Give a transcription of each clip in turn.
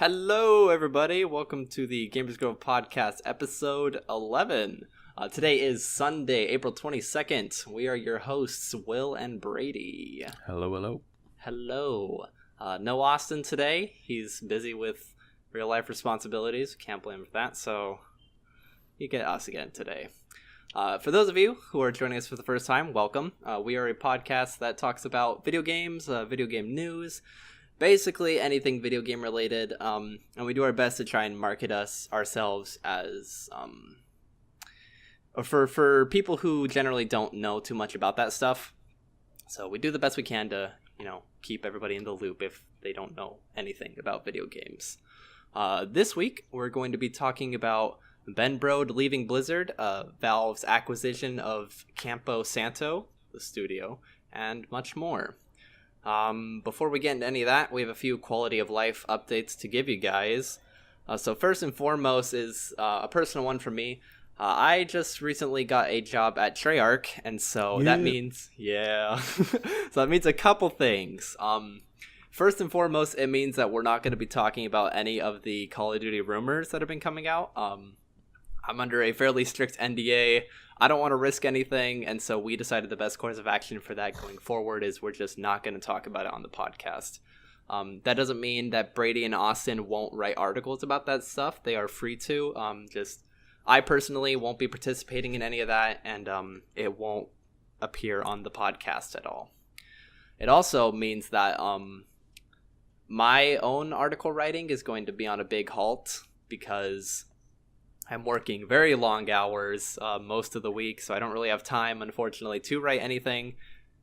Hello, everybody. Welcome to the GamersGrove podcast, episode 11. Today is Sunday, April 22nd. We are your hosts, Will and Brady. Hello. Hello. No Austin today. He's busy with real-life responsibilities. Can't blame him for that, so you get us again today. For those of you who are joining us for the first time, welcome. We are a podcast that talks about video games, video game news, basically anything video game related, and we do our best to try and market ourselves as for people who generally don't know too much about that stuff. So we do the best we can to, keep everybody in the loop if they don't know anything about video games. This week we're going to be talking about Brode leaving Blizzard, Valve's acquisition of Campo Santo, the studio, and much more. Before we get into any of that, we have a few quality of life updates to give you guys. So first and foremost is a personal one for me. I just recently got a job at Treyarch, and so that means, so that means a couple things. First and foremost, it means that we're not going to be talking about any of the Call of Duty rumors that have been coming out. I'm under a fairly strict NDA. I don't want to risk anything, and so we decided the best course of action for that going forward is we're just not going to talk about it on the podcast. That doesn't mean that Brady and Austin won't write articles about that stuff. They are free to. I personally won't be participating in any of that, and it won't appear on the podcast at all. It also means that my own article writing is going to be on a big halt because I'm working very long hours most of the week, so I don't really have time, unfortunately, to write anything.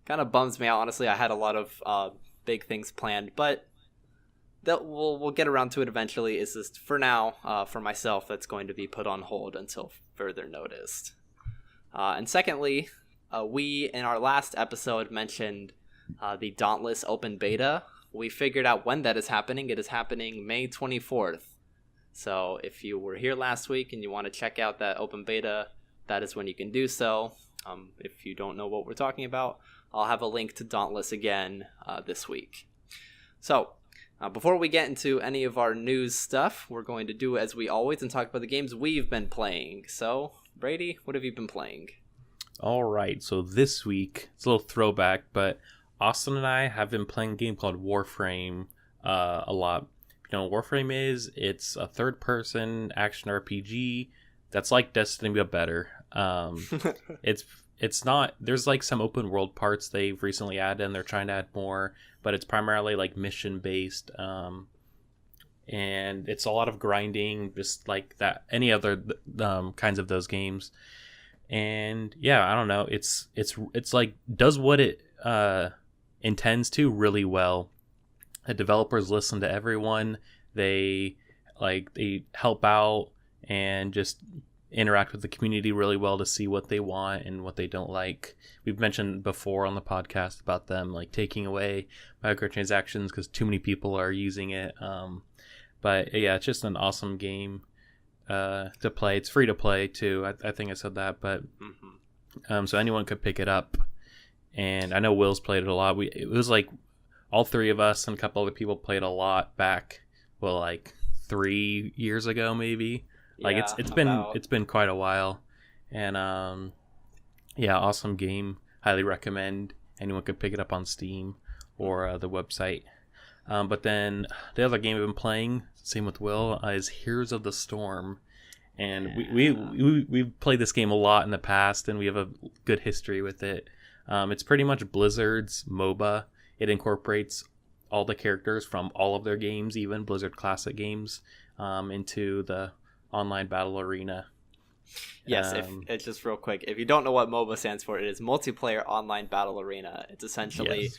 Kind of bums me out, honestly. I had a lot of big things planned, but we'll get around to it eventually. It's just, for now, for myself, that's going to be put on hold until further notice. And secondly, we, in our last episode, mentioned the Dauntless Open Beta. We figured out when that is happening. It is happening May 24th. So if you were here last week and you want to check out that open beta, that is when you can do so. If you don't know what we're talking about, I'll have a link to Dauntless again this week. So before we get into any of our news stuff, we're going to do as we always and talk about the games we've been playing. So, Brady, what have you been playing? All right, so this week, it's a little throwback, but Austin and I have been playing a game called Warframe a lot. Warframe it's a third-person action RPG that's like Destiny but better. It's not, there's like some open world parts they've recently added and they're trying to add more, but it's primarily like mission based, and it's a lot of grinding, just like that any other kinds of those games. And yeah, I don't know, it's like does what it intends to really well. The developers listen to everyone. They help out and just interact with the community really well to see what they want and what they don't like. We've mentioned before on the podcast about them like taking away microtransactions because too many people are using it. But yeah, it's just an awesome game to play. It's free to play too. I think I said that, but so anyone could pick it up. And I know Will's played it a lot. It was like all three of us and a couple other people played a lot back, like 3 years ago, maybe. Like it's been quite a while, and awesome game. Highly recommend. Anyone could pick it up on Steam or the website. But then the other game I've been playing, same with Will, is Heroes of the Storm, and we've played this game a lot in the past, and we have a good history with it. It's pretty much Blizzard's MOBA. It incorporates all the characters from all of their games, even Blizzard Classic games, into the online battle arena. Yes, it's just real quick. If you don't know what MOBA stands for, it is Multiplayer Online Battle Arena. It's essentially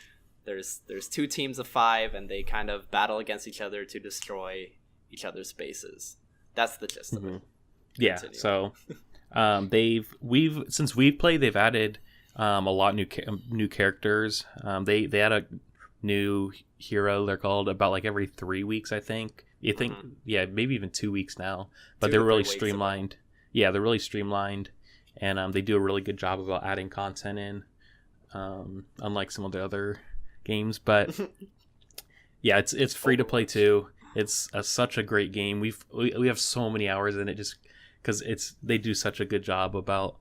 there's 2 teams of 5, and they kind of battle against each other to destroy each other's bases. That's the gist of it. Yeah. Continue. So since we've played, they've added a lot new characters. They add a new hero. They're called about like every 3 weeks, I think. Maybe even 2 weeks now. But they're really streamlined. Yeah, they're really streamlined, and they do a really good job about adding content in, unlike some of the other games. But yeah, it's free to play too. It's such a great game. We have so many hours in it just because they do such a good job about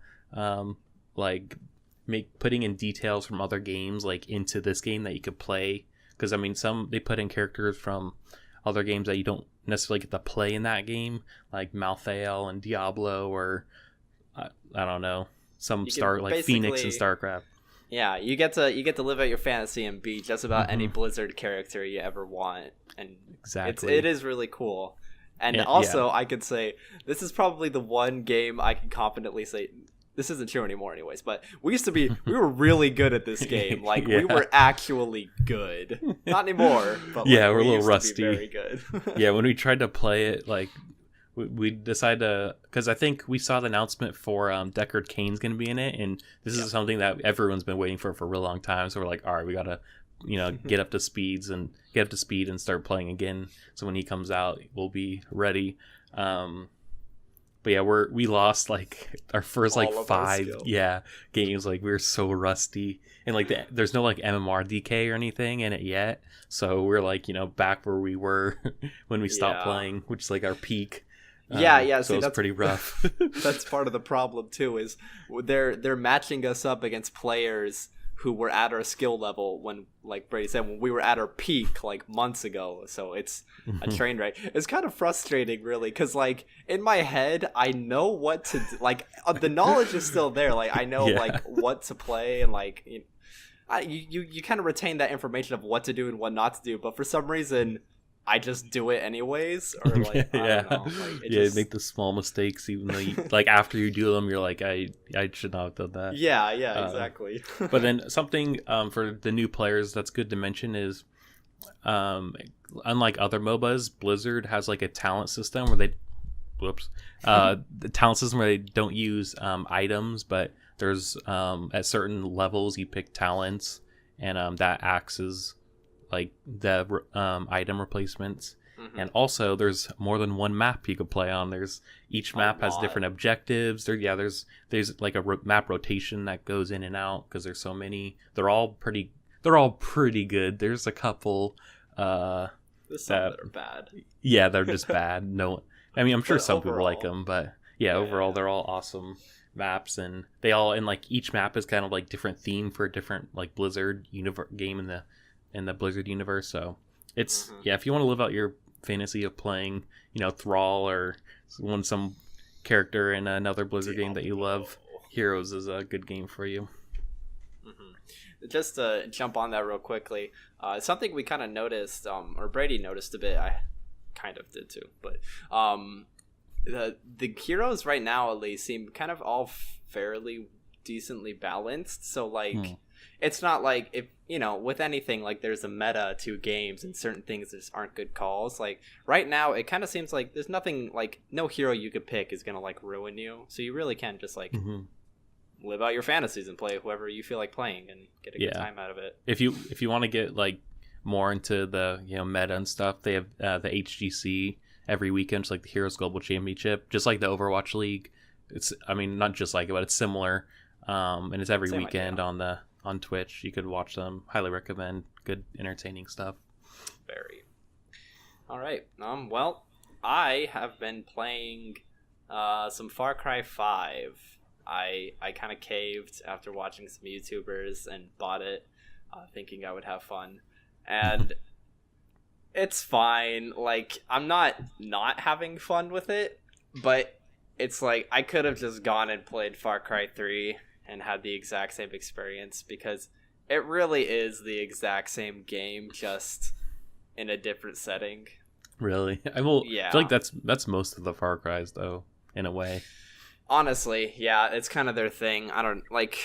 like putting in details from other games like into this game that you could play. Because I mean, they put in characters from other games that you don't necessarily get to play in that game, like Malthael and Diablo, or I don't know, some Phoenix and StarCraft. Yeah, you get to live out your fantasy and be just about any Blizzard character you ever want, and exactly, it is really cool. And also, I could say this is probably the one game I can confidently say. This isn't true anymore anyways, but we were really good at this game. Like, we were actually good. Not anymore, but we're a little used rusty. To be very good. Yeah, when we tried to play it, like, we decided to... Because I think we saw the announcement for Deckard Cain's going to be in it, and this is something that everyone's been waiting for a real long time, so we're like, all right, we got to, get up to speed and start playing again, so when he comes out, we'll be ready. But yeah, we lost like our first like 5 games. Like, we were so rusty, and like there's no like MMR DK or anything in it yet. So we're like back where we were when we stopped playing, which is like our peak. So see, it's pretty rough. That's part of the problem too. Is they're matching us up against players who were at our skill level when, like Brady said, when we were at our peak like months ago. So it's a train wreck. It's kind of frustrating, really, because like in my head I know what to do. Like the knowledge is still there. Like I know like what to play, and like you kind of retain that information of what to do and what not to do. But for some reason, I just do it anyways, or like I don't know. Like, you make the small mistakes, even though like after you do them, you're like, I should not have done that. Yeah, exactly. But then something for the new players that's good to mention is, unlike other MOBAs, Blizzard has like a talent system where the talent system where they don't use items, but there's at certain levels you pick talents, and that acts as like the item replacements. And also there's more than one map you could play on. Each map has different objectives. There's like a map rotation that goes in and out because there's so many. They're all pretty good. There's a couple that are bad. Yeah, they're just bad. No, I mean, I'm sure some people like them, but overall they're all awesome maps, and they all, and like each map is kind of like different theme for a different like Blizzard game in the Blizzard universe. So it's if you want to live out your fantasy of playing Thrall or some character in another Blizzard game that you love, Heroes is a good game for you. Just to jump on that real quickly, something we kind of noticed, or Brady noticed a bit, I kind of did too, but the heroes right now at least seem kind of all fairly decently balanced. So like it's not like, if with anything, like there's a meta to games and certain things just aren't good calls. Like right now it kind of seems like there's nothing, like no hero you could pick is gonna like ruin you, so you really can just like live out your fantasies and play whoever you feel like playing and get a good time out of it. If you want to get like more into the meta and stuff, they have the HGC every weekend, just like the Heroes Global Championship, just like the Overwatch League. It's, I mean, not just like it, but it's similar, and it's every weekend on Twitch. You could watch them. Highly recommend. Good, entertaining stuff. Very. All right. Well, I have been playing some Far Cry 5. I kind of caved after watching some YouTubers and bought it, thinking I would have fun, and it's fine. Like, I'm not having fun with it, but it's like I could have just gone and played Far Cry 3 and had the exact same experience, because it really is the exact same game, just in a different setting. Really? I feel like that's most of the Far Cries, though, in a way. Honestly, yeah, it's kind of their thing. I don't like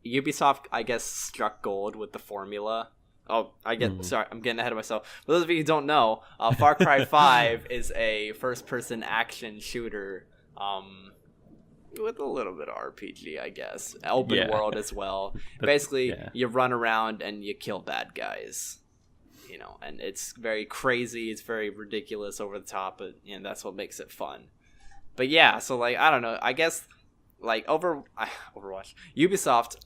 Ubisoft, I guess, struck gold with the formula. Oh, sorry, I'm getting ahead of myself. For those of you who don't know, Far Cry 5 is a first-person action shooter, with a little bit of RPG, I guess. Open world as well. Basically, you run around and you kill bad guys. And it's very crazy, it's very ridiculous, over the top, but that's what makes it fun. But yeah, so like, I don't know, I guess like Overwatch, Ubisoft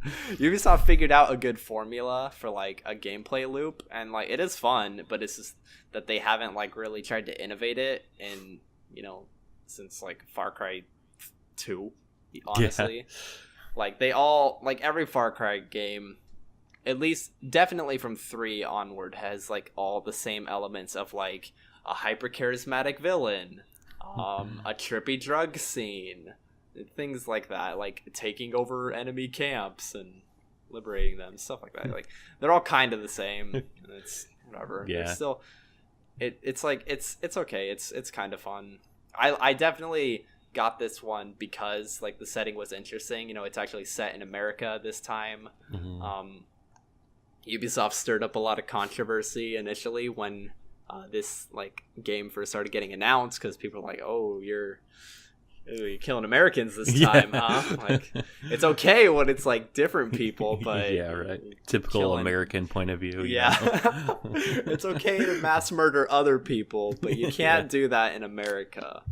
Ubisoft figured out a good formula for like a gameplay loop, and like it is fun, but it's just that they haven't like really tried to innovate it in, since like Far Cry 2, honestly. Yeah. Like they all, like every Far Cry game, at least definitely from 3 onward, has like all the same elements of like a hyper charismatic villain, a trippy drug scene, things like that, like taking over enemy camps and liberating them, stuff like that. Like they're all kind of the same, and it's whatever. Yeah. It's still, it's like it's okay. It's kind of fun. I definitely got this one because like the setting was interesting. It's actually set in America this time. Mm-hmm. Ubisoft stirred up a lot of controversy initially when this like game first started getting announced, because people were like, "Oh, you're killing Americans this time, huh?" Like, it's okay when it's like different people, but yeah, right. Typical American point of view. Yeah, it's okay to mass murder other people, but you can't do that in America.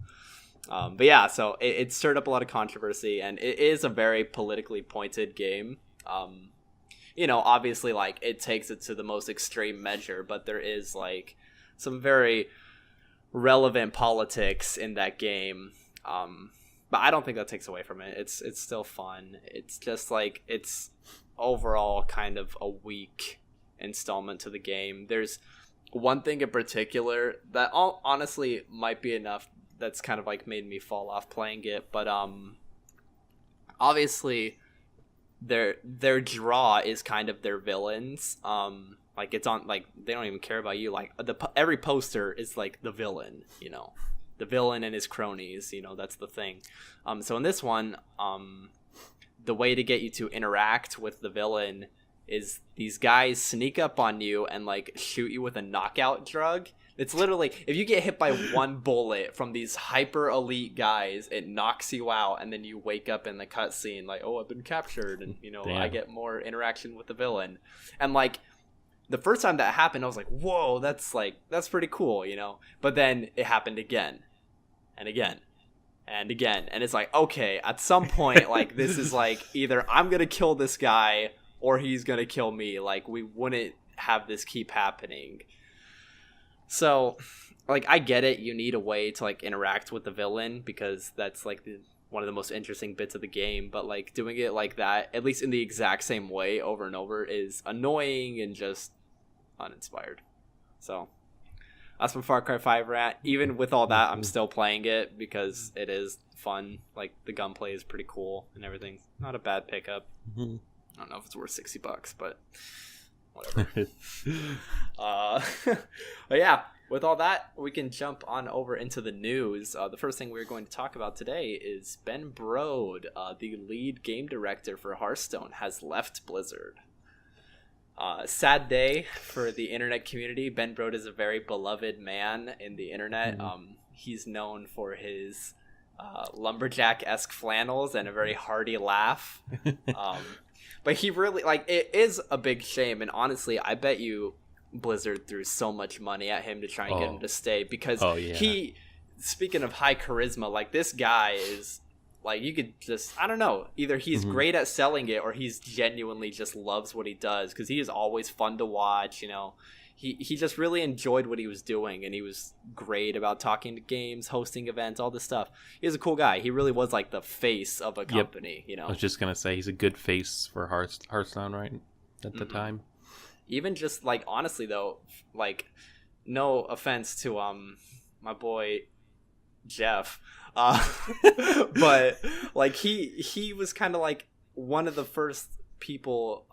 But yeah, so it stirred up a lot of controversy, and it is a very politically pointed game. Obviously, like it takes it to the most extreme measure, but there is like some very relevant politics in that game. But I don't think that takes away from it. It's still fun. It's just like it's overall kind of a weak installment to the game. There's one thing in particular that honestly might be enough that's kind of like made me fall off playing it, but obviously their draw is kind of their villains. Like it's on, like they don't even care about you. Like every poster is like the villain, the villain and his cronies, that's the thing. So in this one, the way to get you to interact with the villain is these guys sneak up on you and like shoot you with a knockout drug. It's literally, if you get hit by one bullet from these hyper elite guys, it knocks you out, and then you wake up in the cutscene like, "Oh, I've been captured," and Damn. I get more interaction with the villain. And like the first time that happened, I was like, "Whoa, that's pretty cool," But then it happened again, and again, and again, and it's like, okay, at some point, like this is like either I'm gonna kill this guy or he's gonna kill me. Like we wouldn't have this keep happening. So, like, I get it. You need a way to, like, interact with the villain because that's, like, one of the most interesting bits of the game. But, like, doing it like that, at least in the exact same way over and over, is annoying and just uninspired. So, that's my Far Cry 5 rant. Even with all that, I'm still playing it because it is fun. Like, the gunplay is pretty cool and everything. Not a bad pickup. I don't know if it's worth $60, but... whatever. But yeah, with all that, we can jump on over into the news. The first thing we're going to talk about today is Ben Brode, the lead game director for Hearthstone, has left Blizzard. Sad day for the internet community. Ben Brode is a very beloved man in the internet. He's known for his lumberjack-esque flannels and a very hearty laugh. But he really, like, it is a big shame. And honestly, I bet you Blizzard threw so much money at him to try and get him to stay. Because he, speaking of high charisma, like, this guy is, like, you could just, I don't know. Either he's great at selling it or he's genuinely just loves what he does. Because he is always fun to watch, He just really enjoyed what he was doing, and he was great about talking to games, hosting events, all this stuff. He was a cool guy. He really was like the face of a company, I was just gonna say he's a good face for Hearthstone, right? At the time. Even just like honestly though, like no offense to my boy Jeff, but like he was kind of like one of the first people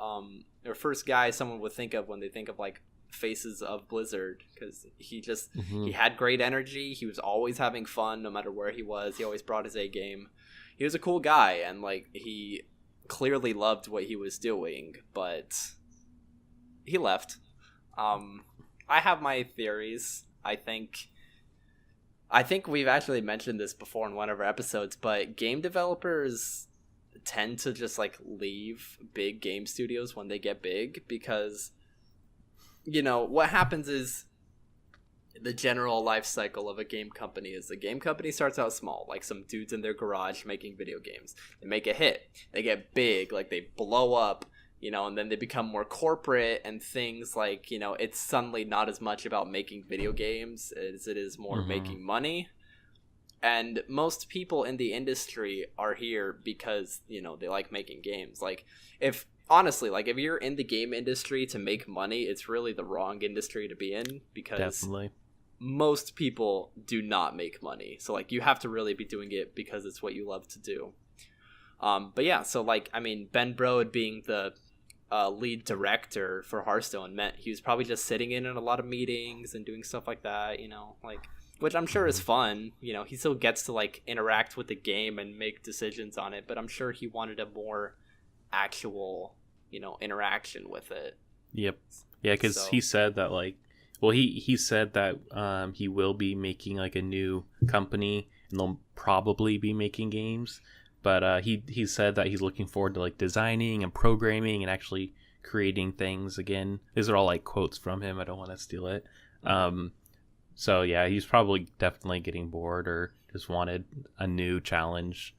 or first guy someone would think of when they think of like faces of Blizzard, because he just he had great energy. He was always having fun no matter where he was. He always brought his A game. He was a cool guy, and like he clearly loved what he was doing, but he left. I have my theories. I think we've actually mentioned this before in one of our episodes, but game developers tend to just like leave big game studios when they get big, because what happens is the general life cycle of a game company is the game company starts out small, like some dudes in their garage making video games. They make a hit, they get big, like they blow up, and then they become more corporate, and things like, it's suddenly not as much about making video games as it is more making money. And most people in the industry are here because, they like making games. Like, if you're in the game industry to make money, it's really the wrong industry to be in, because Definitely. most people do not make money. So, like, you have to really be doing it because it's what you love to do. But yeah, so, like, I mean, Ben Brode being the lead director for Hearthstone meant he was probably just sitting in a lot of meetings and doing stuff like that, like, which I'm sure is fun. He still gets to, like, interact with the game and make decisions on it, but I'm sure he wanted a more actual, interaction with it. Yep. Yeah, because he said that, like, well, he said that he will be making, like, a new company, and they'll probably be making games. But he said that he's looking forward to, like, designing and programming and actually creating things again. These are all, like, quotes from him. I don't want to steal it. So yeah, he's probably definitely getting bored or just wanted a new challenge.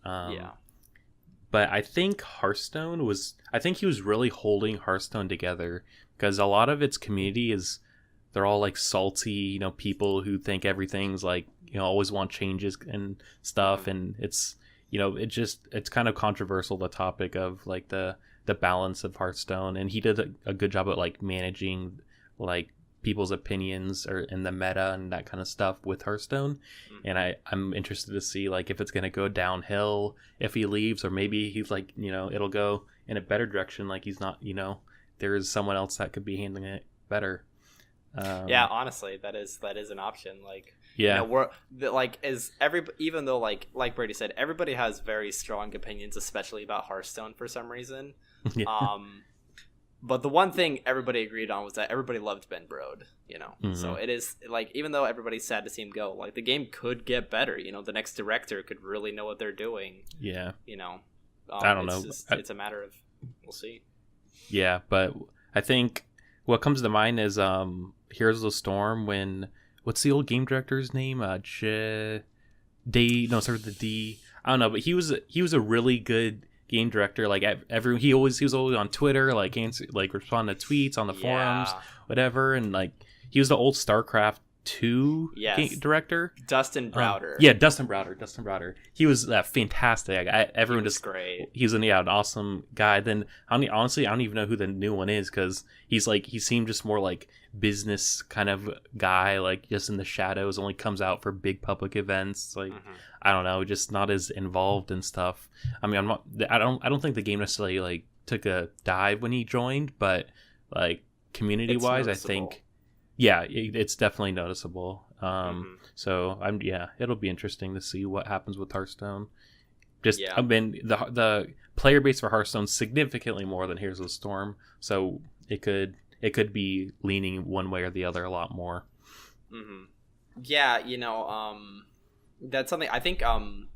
Yeah. But I think he was really holding Hearthstone together, because a lot of its community they're all, like, salty, people who think everything's, like, always want changes and stuff. And it's, it's kind of controversial, the topic of, like, the balance of Hearthstone. And he did a good job at, like, managing, like, people's opinions or in the meta and that kind of stuff with Hearthstone. And I'm interested to see, like, if it's going to go downhill if he leaves, or maybe he's like, it'll go in a better direction. Like, he's not, there is someone else that could be handling it better. Yeah, honestly, that is an option. Like, yeah, even though, like Brady said, everybody has very strong opinions, especially about Hearthstone for some reason. Yeah. But the one thing everybody agreed on was that everybody loved Ben Brode, So it is, like, even though everybody's sad to see him go, like, the game could get better. The next director could really know what they're doing. Yeah. I don't know. It's a matter of, we'll see. Yeah, but I think what comes to mind is Heroes of the Storm, what's the old game director's name? Start with the D. I don't know, but he was a really good game director. Like, he was always on Twitter, like, responding to tweets on the forums, whatever. And, like, he was the old StarCraft 2 director, Dustin Browder. Dustin Browder. He was fantastic. Everyone just great. He was an awesome guy. Then honestly, I don't even know who the new one is, because he seemed just more like business kind of guy, like, just in the shadows, only comes out for big public events. Like, I don't know, just not as involved and stuff. I mean, I don't think the game necessarily, like, took a dive when he joined, but, like, community wise, I think, yeah, it's definitely noticeable. So it'll be interesting to see what happens with Hearthstone. I mean, the player base for Hearthstone significantly more than Heroes of the Storm, so it could be leaning one way or the other a lot more. Yeah, that's something I think Ben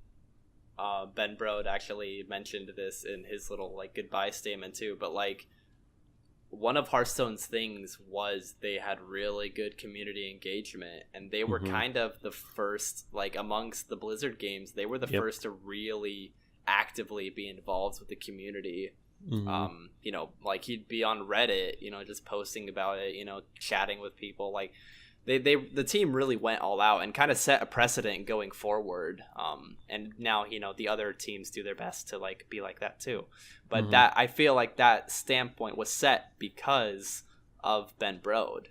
Brode actually mentioned this in his little, like, goodbye statement too. But, like, one of Hearthstone's things was they had really good community engagement, and they were kind of the first, like, amongst the Blizzard games, they were the first to really actively be involved with the community. Like, he'd be on Reddit, just posting about it, chatting with people. Like, the team really went all out and kind of set a precedent going forward. And now, the other teams do their best to, like, be like that too. But that, I feel like that standpoint was set because of Ben Brode.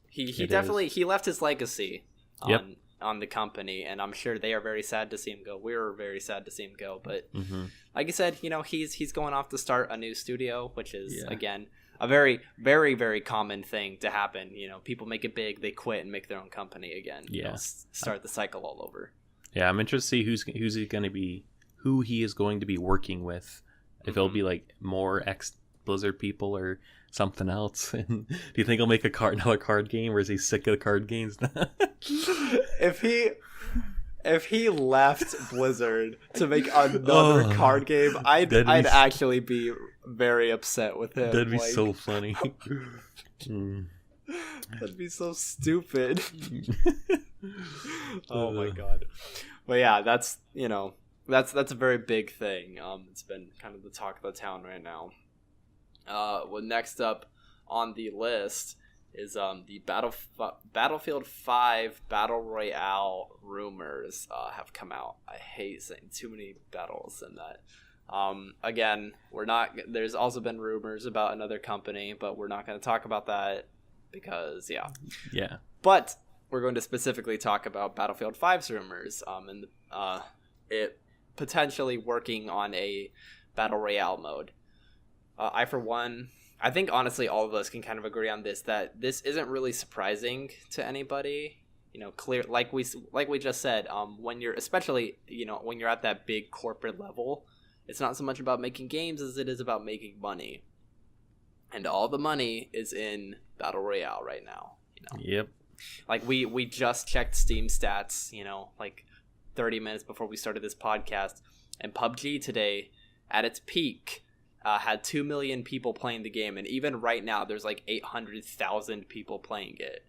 He definitely he left his legacy on the company, and I'm sure they are very sad to see him go. We're very sad to see him go, but like I said, he's going off to start a new studio, which is again a very, very, very common thing to happen. People make it big, they quit and make their own company again. Start the cycle all over. Yeah, I'm interested to see who he is going to be working with. If it'll be, like, more ex-Blizzard people or something else. And do you think he'll make another card game, or is he sick of the card games now? If he left Blizzard to make another card game, I'd actually be very upset with him. That'd be so funny. That'd be so stupid. Oh my god. But yeah, that's that's a very big thing. It's been kind of the talk of the town right now. Well, next up on the list is the Battlefield 5 Battle Royale rumors have come out. I hate saying too many battles in that. Again, there's also been rumors about another company, but we're not going to talk about that because yeah. But we're going to specifically talk about Battlefield 5's rumors, and it potentially working on a Battle Royale mode. I think honestly all of us can kind of agree on this, that this isn't really surprising to anybody. Clear, like we just said, when you're when you're at that big corporate level, it's not so much about making games as it is about making money. And all the money is in Battle Royale right now. Yep. Like we just checked Steam stats, like 30 minutes before we started this podcast, and PUBG today at its peak had 2 million people playing the game, and even right now there's like 800,000 people playing it.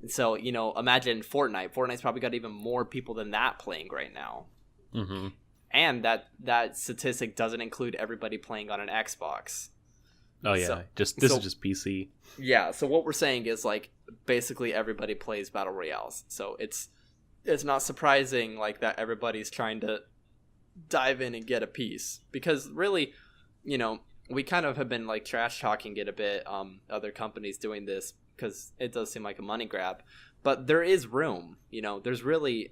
And so imagine Fortnite's probably got even more people than that playing right now. Mm-hmm. And that statistic doesn't include everybody playing on an Xbox. Oh yeah, this is just PC. Yeah, so what we're saying is like basically everybody plays battle royales. So it's not surprising like that everybody's trying to dive in and get a piece, because really, we kind of have been like trash talking it a bit, other companies doing this, because it does seem like a money grab. But there is room, there's really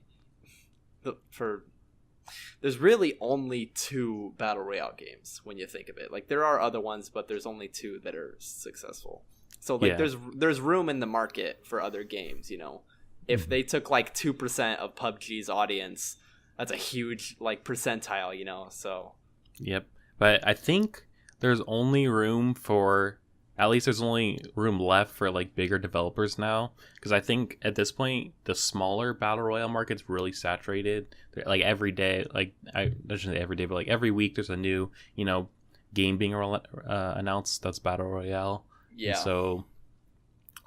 only 2 battle royale games when you think of it. Like there are other ones, but there's only 2 that are successful. So like there's room in the market for other games. If they took like 2% of PUBG's audience, that's a huge like percentile. So yep. But I think there's only room for, at least there's only room left for like bigger developers now, because I think at this point the smaller battle royale market's really saturated. Like every day, like I shouldn't say every day, but like every week there's a new game being announced that's battle royale. Yeah. And so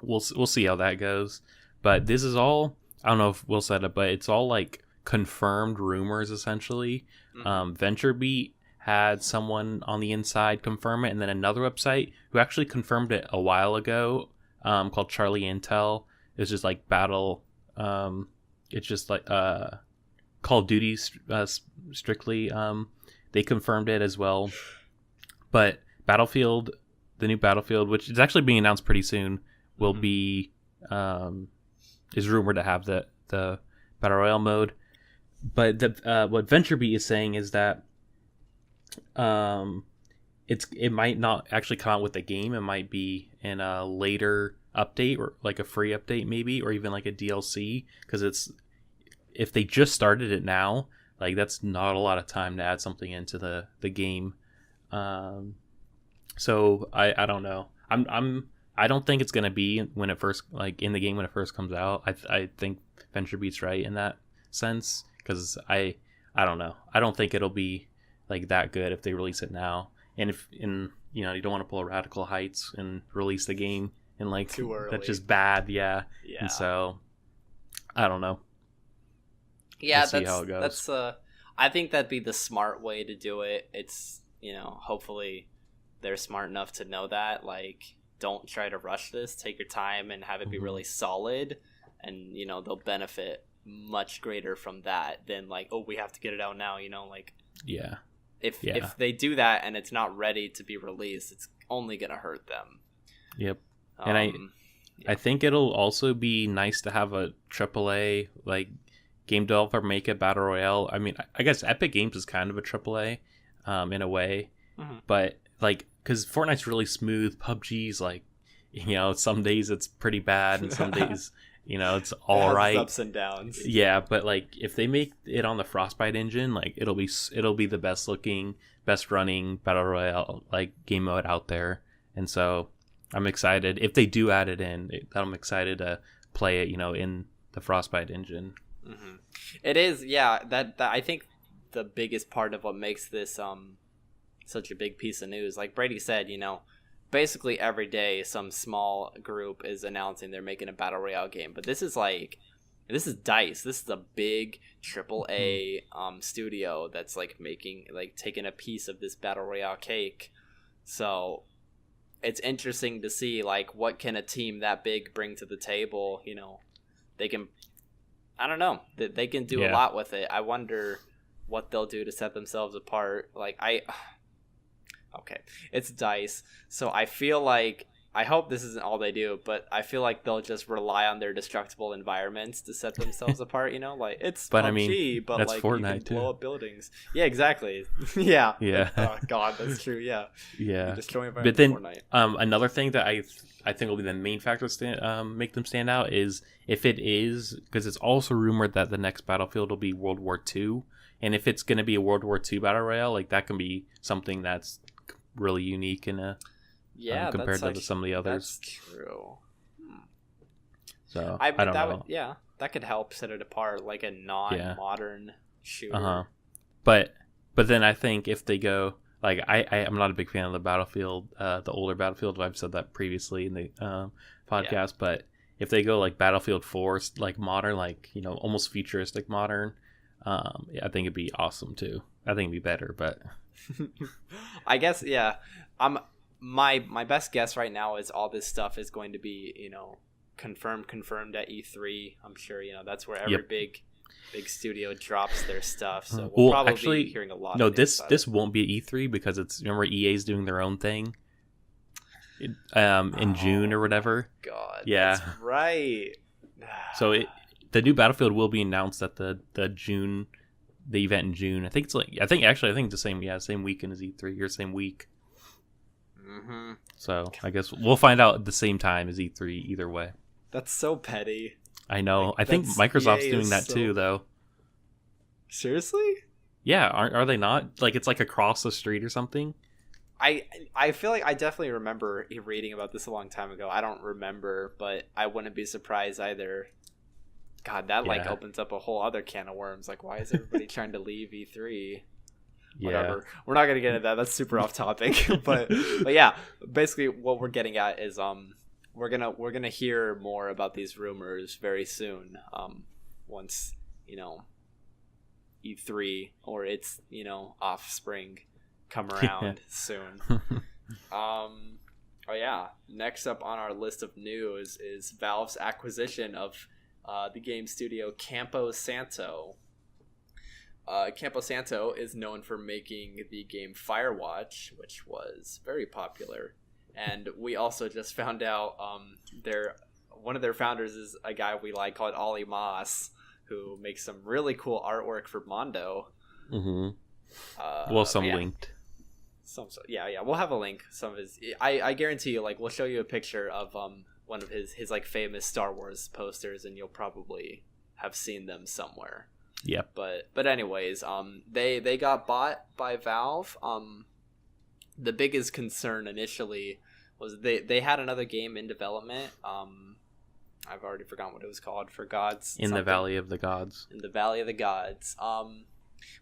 we'll see how that goes. But this is all, I don't know if Will said it, but it's all like confirmed rumors essentially. Mm-hmm. VentureBeat had someone on the inside confirm it, and then another website who actually confirmed it a while ago, called Charlie Intel. It's just like battle. It's just like Call of Duty strictly. They confirmed it as well. But Battlefield, the new Battlefield, which is actually being announced pretty soon, will be is rumored to have the battle royale mode. But what VentureBeat is saying is that it might not actually come out with the game. It might be in a later update, or like a free update maybe, or even like a DLC, because if they just started it now, like that's not a lot of time to add something into the game. So I don't know. I don't think it's gonna be when it first, like in the game when it first comes out. I think VentureBeat's right in that sense, because I don't know. I don't think it'll be like that good if they release it now. And you don't want to pull a Radical Heights and release the game in like too early. That's just bad. Yeah. And so I don't know. Yeah, we'll see how it goes. That's I think that'd be the smart way to do it. It's hopefully they're smart enough to know that, like, don't try to rush this. Take your time and have it be really solid, and they'll benefit much greater from that than like, oh, we have to get it out now. Like, yeah. If they do that and it's not ready to be released, it's only gonna hurt them. Yep. And I think it'll also be nice to have a AAA like game developer make a battle royale. I mean, I guess Epic Games is kind of a AAA in a way, but like, because Fortnite's really smooth, PUBG's like, some days it's pretty bad and some days it's all right. Ups and downs. Yeah, but like if they make it on the Frostbite engine, like it'll be the best looking, best running battle royale like game mode out there. And so I'm excited if they do add it in. I'm excited to play it, in the Frostbite engine. Mm-hmm. It is, yeah. That I think the biggest part of what makes this such a big piece of news, like Brady said, basically every day some small group is announcing they're making a battle royale game. But this is DICE. This is a big AAA studio that's like taking a piece of this battle royale cake. So it's interesting to see like what can a team that big bring to the table. They can, I don't know, they can do a lot with it. I wonder what they'll do to set themselves apart. Okay, it's DICE, so I feel like, I hope this isn't all they do, but I feel like they'll just rely on their destructible environments to set themselves apart. It's but PUBG, I mean, but that's like Fortnite you can blow up buildings. Yeah, exactly. Yeah. Yeah. Oh God, that's true. Yeah. Yeah. Destroying But then, Fortnite. another thing that I think will be the main factor make them stand out is if it is, because it's also rumored that the next Battlefield will be World War II, and if it's going to be a World War II battle royale, like that can be something that's really unique in a compared to some of the others. That's true. So I don't know. That could help set it apart, like a non-modern shooter. But then I think if they go, like, I'm not a big fan of the Battlefield, the older Battlefield. I've said that previously in the podcast. But if they go like Battlefield 4, like modern, like almost futuristic modern, I think it'd be awesome too. I think it'd be better, but I guess my best guess right now is all this stuff is going to be confirmed at E3. I'm sure that's where every big studio drops their stuff. So we'll probably actually be hearing a lot. No, this won't be at E3 because remember EA's doing their own thing in June or whatever. God, yeah, that's right. So the new Battlefield will be announced at the event in June. I think it's the same weekend as E3 or same week. Mm-hmm. So I guess we'll find out at the same time as E3 either way. That's so petty. I know. I think Microsoft's doing that too, though. Seriously? Yeah, are they not? Like it's like across the street or something? I feel like I definitely remember reading about this a long time ago. I don't remember, but I wouldn't be surprised either. God, that opens up a whole other can of worms. Like, why is everybody trying to leave E3? Whatever. We're not gonna get into that. That's super off topic. but yeah, basically what we're getting at is we're gonna hear more about these rumors very soon. Once E3 or its offspring come around soon. Oh yeah. Next up on our list of news is Valve's acquisition of the game studio Campo Santo. Campo Santo is known for making the game Firewatch, which was very popular. And we also just found out one of their founders is a guy we like called Ollie Moss, who makes some really cool artwork for Mondo. Mm-hmm. Linked. We'll have a link. Some of his, I guarantee you, like, we'll show you a picture of one of his like famous Star Wars posters, and you'll probably have seen them somewhere. Yep. But anyways, they got bought by Valve. The biggest concern initially was they had another game in development. I've already forgotten what it was called. For Gods. In the Valley of the Gods. In the Valley of the Gods.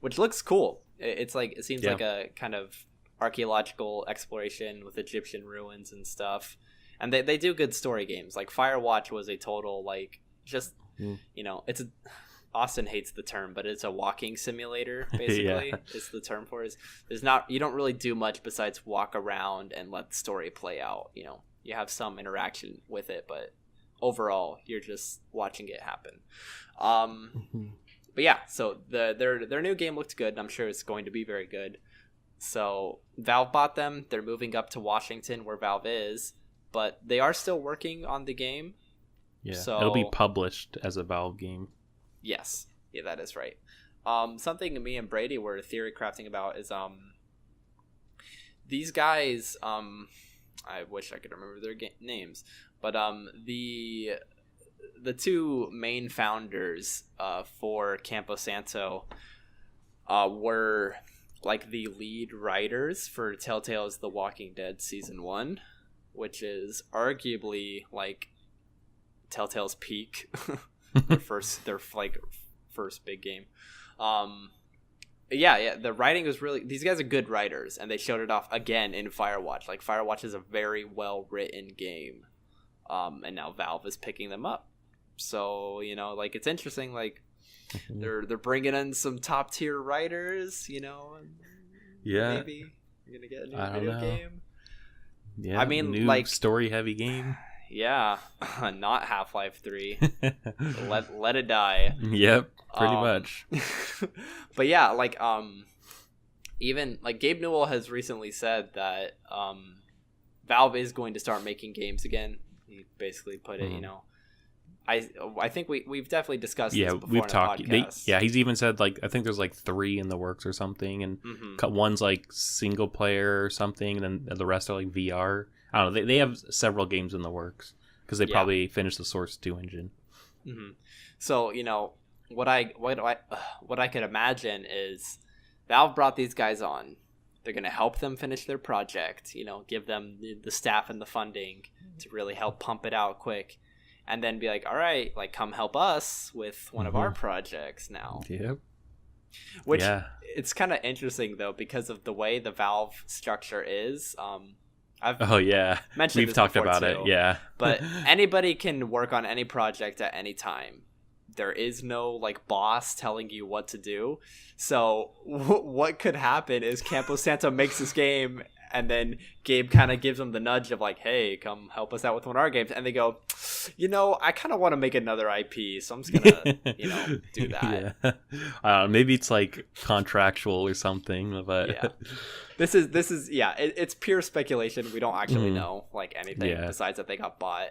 Which looks cool. It seems like a kind of archaeological exploration with Egyptian ruins and stuff. And they do good story games. Like Firewatch was a total it's a, Austin hates the term, but it's a walking simulator, basically. Is the term for it. You don't really do much besides walk around and let the story play out. You have some interaction with it, but overall you're just watching it happen. But yeah, so their new game looked good, and I'm sure it's going to be very good. So Valve bought them. They're moving up to Washington, where Valve is, but they are still working on the game. Yeah, so it'll be published as a Valve game. Yes. Yeah, that is right. Something me and Brady were theory crafting about is these guys, I wish I could remember their names, but the two main founders for Campo Santo were like the lead writers for Telltale's The Walking Dead Season 1, which is arguably like Telltale's peak. their first big game. Yeah, the writing was really, these guys are good writers, and they showed it off again in Firewatch. Like, Firewatch is a very well written game, and now Valve is picking them up. So, you know, like, it's interesting, like, they're bringing in some top tier writers, you know, and maybe you're gonna get a new video game. Yeah, I mean, new like, story heavy game. Yeah, not Half-Life 3. let it die. Yep, pretty much. But yeah, like, even like Gabe Newell has recently said that Valve is going to start making games again. He basically put it, you know, I think we've definitely discussed this before. We've talked. He's even said, like, I think there's like 3 in the works or something, and one's like single player or something, and then the rest are like VR. I don't know. They have several games in the works because they probably finished the Source 2 engine. So, you know, what I could imagine is Valve brought these guys on. They're going to help them finish their project, you know, give them the staff and the funding to really help pump it out quick. And then be like, all right, like, come help us with one of our projects now. Yep. Which, it's kind of interesting, though, because of the way the Valve structure is. We've talked about it. Yeah. But anybody can work on any project at any time. There is no, like, boss telling you what to do. So what could happen is Campo Santo makes this game, and then Gabe kind of gives them the nudge of like, hey, come help us out with one of our games. And they go, you know, I kind of want to make another IP, so I'm just going to, you know, do that. Maybe it's like contractual or something, but this is it's pure speculation. We don't actually know like anything besides that they got bought.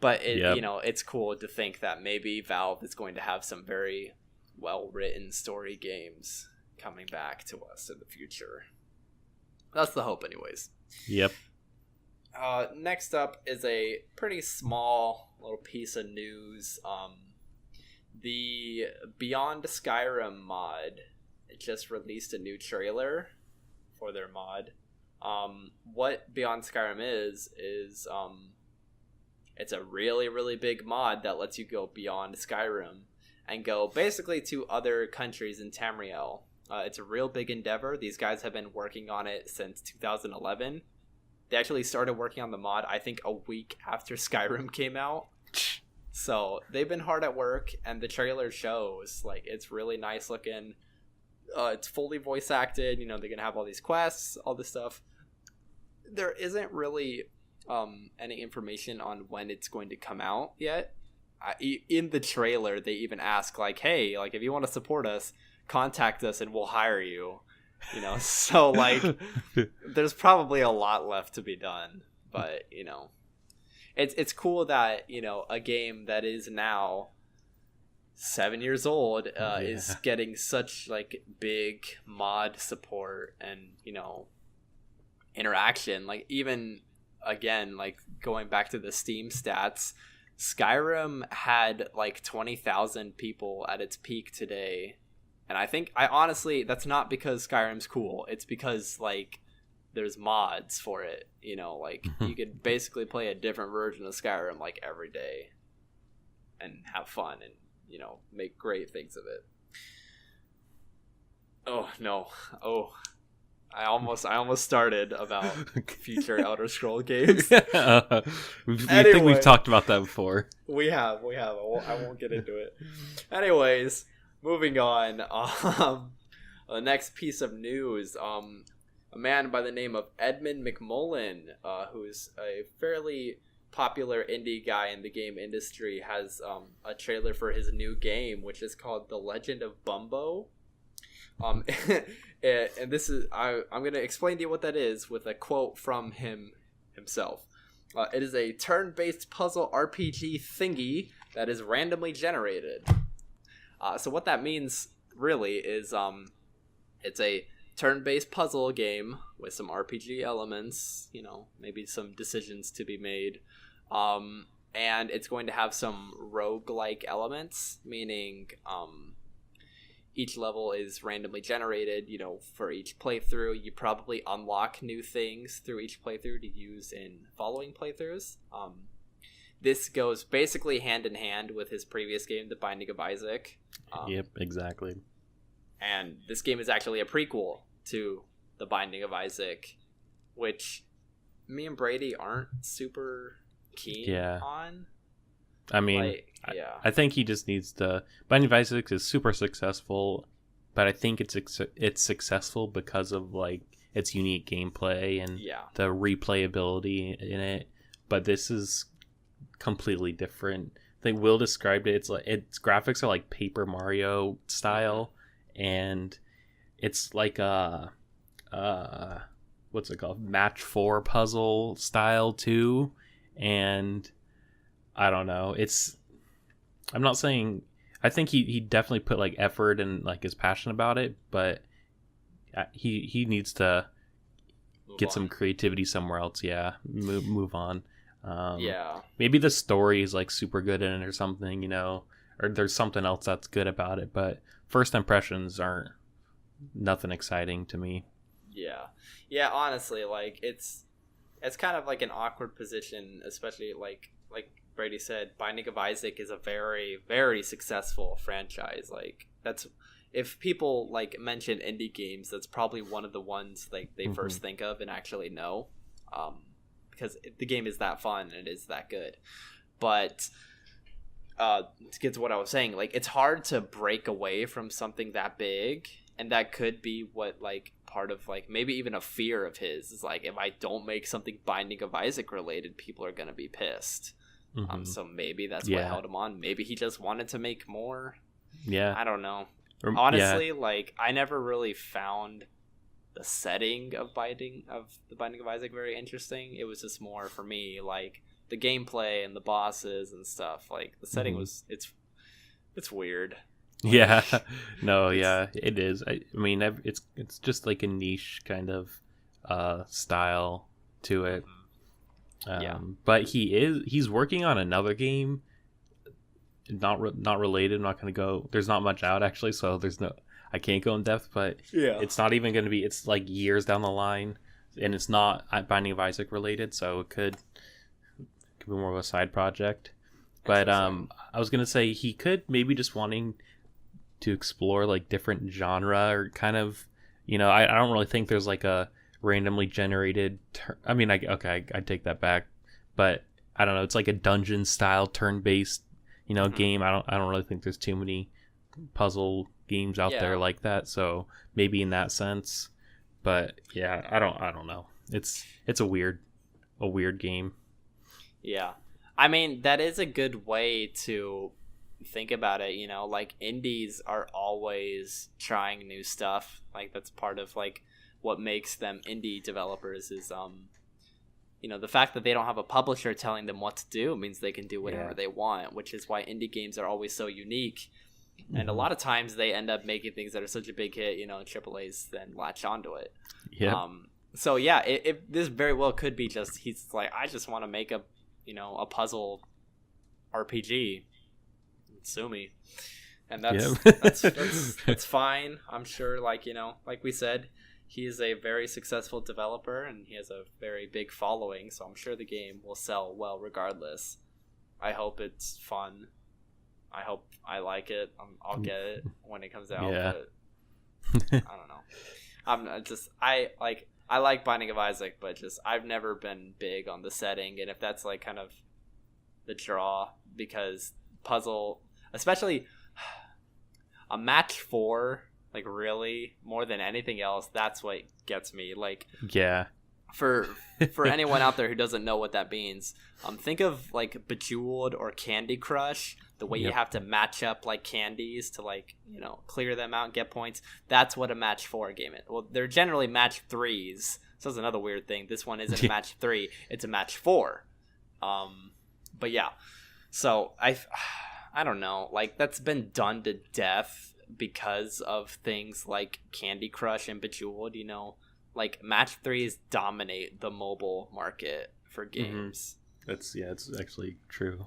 But you know, it's cool to think that maybe Valve is going to have some very well-written story games coming back to us in the future. That's the hope, anyways. Yep. Next up is a pretty small little piece of news. The Beyond Skyrim mod just released a new trailer for their mod. What Beyond Skyrim is it's a really, really big mod that lets you go beyond Skyrim and go basically to other countries in Tamriel. It's a real big endeavor. These guys have been working on it since 2011. They actually started working on the mod, I think, a week after Skyrim came out. So they've been hard at work, and the trailer shows. Like, it's really nice looking. It's fully voice acted. You know, they're going to have all these quests, all this stuff. There isn't really any information on when it's going to come out yet. In the trailer, they even ask, like, hey, like, if you want to support us, contact us and we'll hire you, you know. So like there's probably a lot left to be done, but you know, it's cool that, you know, a game that is now 7 years old is getting such like big mod support and, you know, interaction. Like, even again, like going back to the Steam stats, Skyrim had like 20,000 people at its peak today. And I honestly, that's not because Skyrim's cool. It's because, like, there's mods for it, you know, like, you could basically play a different version of Skyrim, like, every day and have fun and, you know, make great things of it. Oh, no. Oh, I almost started about future Elder Scroll games. I think we've talked about that before. We have. I won't get into it. Anyways, moving on, the next piece of news, a man by the name of Edmund McMullen, who is a fairly popular indie guy in the game industry, has a trailer for his new game, which is called The Legend of Bumbo. And this is, I'm going to explain to you what that is with a quote from himself. It is a turn-based puzzle RPG thingy that is randomly generated. So what that means really is it's a turn-based puzzle game with some RPG elements, you know, maybe some decisions to be made. And it's going to have some roguelike elements, meaning each level is randomly generated, you know, for each playthrough. You probably unlock new things through each playthrough to use in following playthroughs. This goes basically hand in hand with his previous game, The Binding of Isaac. Yep, exactly. And this game is actually a prequel to The Binding of Isaac, which me and Brady aren't super keen on. I mean, I think he just needs to. Binding of Isaac is super successful, but I think it's successful because of like its unique gameplay and the replayability in it. But this is completely different. I think Will described it. It's like its graphics are like Paper Mario style, and it's like a what's it called? Match 4 puzzle style too, and I don't know. I'm not saying. I think he definitely put like effort and like is passionate about it, but he needs to get some creativity somewhere else. Yeah, move on. Maybe the story is like super good in it or something, you know, or there's something else that's good about it. But first impressions aren't nothing exciting to me. Yeah. Honestly, like it's kind of like an awkward position, especially like Brady said, Binding of Isaac is a very, very successful franchise. Like that's, if people like mention indie games, that's probably one of the ones like they first think of and actually know, because the game is that fun and it is that good. But to get to what I was saying, like it's hard to break away from something that big, and that could be what like part of like maybe even a fear of his is like, if I don't make something Binding of Isaac related, people are gonna be pissed. So maybe that's what held him on. Maybe he just wanted to make more. I don't know. Honestly, like I never really found the setting of the Binding of Isaac very interesting. It was just more for me like the gameplay and the bosses and stuff. Like the setting was it's weird. Yeah. No, yeah, it is. I mean, it's just like a niche kind of style to it. But he's working on another game, not related. I'm not going to go. There's not much out actually, so I can't go in depth. But it's not even going to be. It's like years down the line, and it's not Binding of Isaac related, so it could be more of a side project. But I was going to say he could maybe just wanting to explore like different genre or kind of, you know, I don't really think there's like a randomly generated I take that back, but I don't know, it's like a dungeon style turn-based, you know, game. I don't really think there's too many puzzle games out there like that, so maybe in that sense. But yeah, I don't know, it's a weird game. I mean, that is a good way to think about it, you know, like indies are always trying new stuff. Like that's part of like what makes them indie developers is you know, the fact that they don't have a publisher telling them what to do means they can do whatever they want, which is why indie games are always so unique. And a lot of times they end up making things that are such a big hit, you know, and AAA's then latch onto it. So yeah, this very well could be just he's like, I just want to make a, you know, a puzzle RPG. Sue me. And that's fine. I'm sure, like, you know, like we said, he is a very successful developer and he has a very big following, so I'm sure the game will sell well regardless. I hope it's fun. I hope I like it. I'll get it when it comes out. But I don't know. I like Binding of Isaac, but just I've never been big on the setting, and if that's like kind of the draw, because puzzle, especially a match 4, like really more than anything else, that's what gets me. Like for anyone out there who doesn't know what that means, think of like Bejeweled or Candy Crush, the way you have to match up like candies to like, you know, clear them out and get points. That's what a match 4 game is. Well, they're generally match 3s, so that's another weird thing. This one isn't a match 3, it's a match 4. But yeah, so I don't know, like that's been done to death because of things like Candy Crush and Bejeweled, you know, like match 3s dominate the mobile market for games. It's actually true.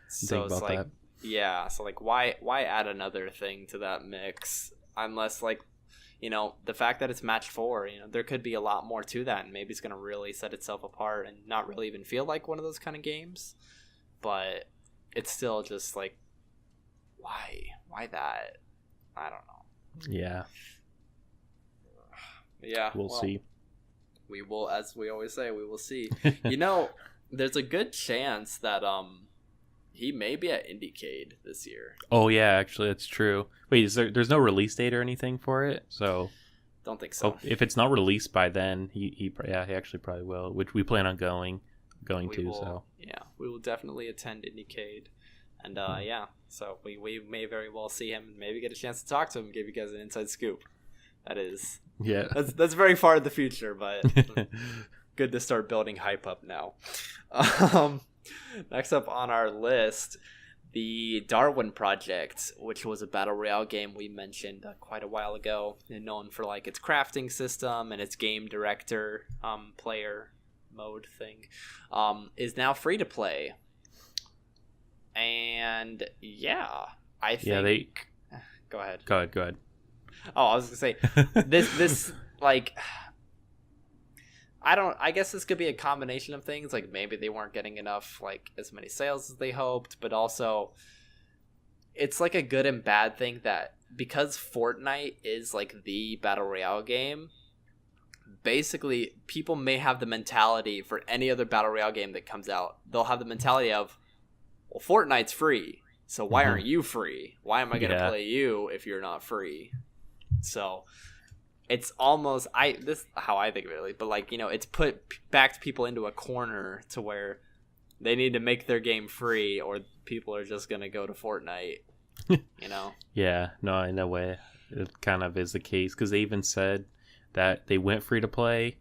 So it's like that. So like why add another thing to that mix, unless like, you know, the fact that it's match 4, you know, there could be a lot more to that, and maybe it's going to really set itself apart and not really even feel like one of those kind of games. But it's still just like, why that? I don't know. Yeah. Yeah. We'll see. We will, as we always say, we will see. There's a good chance that he may be at IndieCade this year. Oh yeah, actually that's true. Wait, there's no release date or anything for it? So don't think so. If it's not released by then, he actually probably will, which we plan on going to. So yeah, we will definitely attend IndieCade, and so we may very well see him, and maybe get a chance to talk to him, give you guys an inside scoop. That's very far in the future, but good to start building hype up now. Next up on our list, the Darwin Project, which was a battle royale game we mentioned quite a while ago, and known for like its crafting system and its game director player mode thing, is now free to play. And I think Go ahead. Oh, I was gonna say this like, I guess this could be a combination of things. Like maybe they weren't getting enough, like as many sales as they hoped, but also it's like a good and bad thing that because Fortnite is like the battle royale game, basically people may have the mentality for any other battle royale game that comes out. They'll have the mentality of, well, Fortnite's free, so why aren't you free? Why am I going to play you if you're not free? So it's almost this is how I think of it, but like, it's backed people into a corner to where they need to make their game free or people are just gonna go to Fortnite. Yeah, no, in a way it kind of is the case, because they even said that they went free to play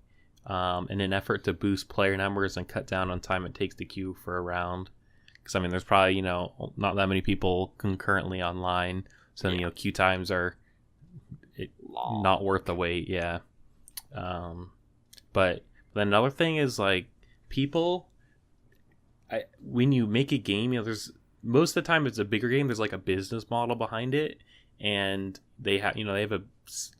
in an effort to boost player numbers and cut down on time it takes to queue for a round, because I mean there's probably not that many people concurrently online, so queue times are not worth the wait. But another thing is like people, when you make a game, there's most of the time it's a bigger game, there's like a business model behind it, and they have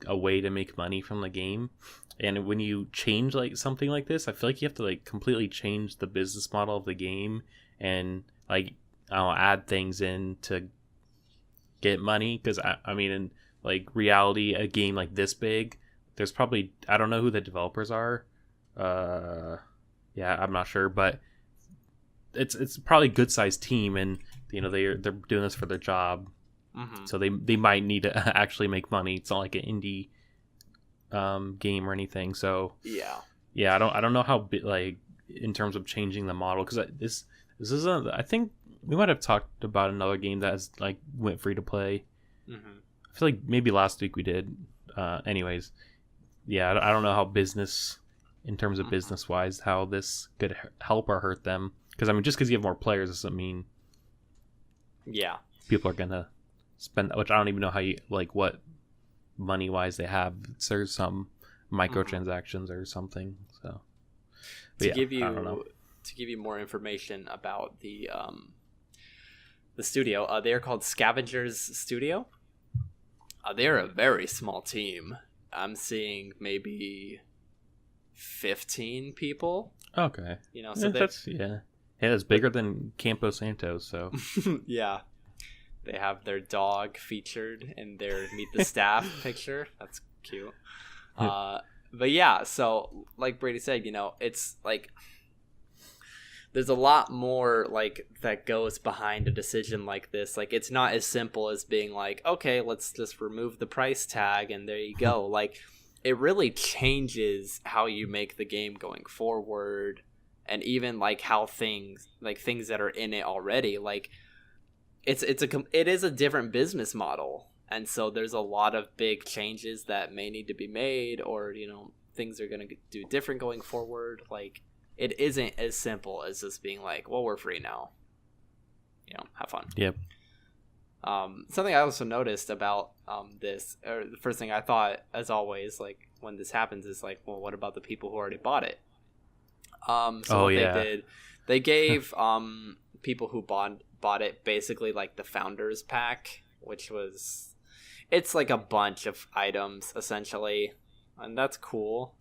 a way to make money from the game. And when you change like something like this, I feel like you have to like completely change the business model of the game and like add things in to get money, because I mean in like reality, a game like this big, there's probably, I don't know who the developers are, I'm not sure, but it's probably a good sized team, and they're doing this for their job, so they might need to actually make money. It's not like an indie game or anything. So I don't know how like in terms of changing the model, because this isn't, I think we might have talked about another game that has like went free to play. I feel like maybe last week we did. Anyways, I don't know how in terms of business wise, how this could help or hurt them. Because I mean, just because you have more players doesn't mean people are gonna spend. Which I don't even know how what money wise they have. There's some microtransactions or something. So I don't know. To give you more information about the studio, they are called Scavengers Studio. They're a very small team. I'm seeing maybe 15 people. Okay. So that's it's bigger than Campo Santo. So yeah, they have their dog featured in their Meet the Staff picture. That's cute. But so like Brady said, it's like there's a lot more like that goes behind a decision like this. Like it's not as simple as being like, okay, let's just remove the price tag and there you go. Like it really changes how you make the game going forward, and even like how things that are in it already, like it is a different business model, and so there's a lot of big changes that may need to be made, or things are going to do different going forward. Like it isn't as simple as just being like, well, we're free now. Have fun. Yep. Something I also noticed about this, or the first thing I thought, as always, like when this happens, is like, well, what about the people who already bought it? They gave people who bought it basically like the founders pack, which was, it's like a bunch of items essentially, and that's cool.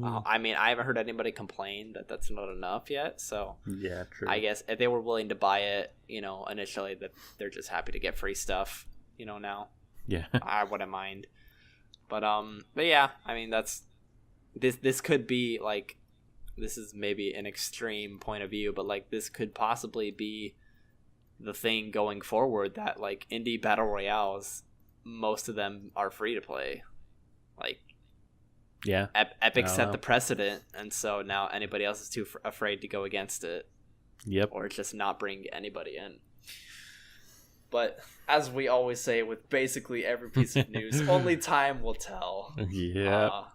I mean, I haven't heard anybody complain that that's not enough yet. So yeah, true. I guess if they were willing to buy it, initially, that they're just happy to get free stuff, now. Yeah. I wouldn't mind. But yeah, I mean, that's this could be like, this is maybe an extreme point of view, but like this could possibly be the thing going forward, that like indie battle royales, most of them are free to play. Like, yeah, Epic set the precedent, and so now anybody else is too afraid to go against it. Yep. Or just not bring anybody in. But as we always say with basically every piece of news, only time will tell. Yeah.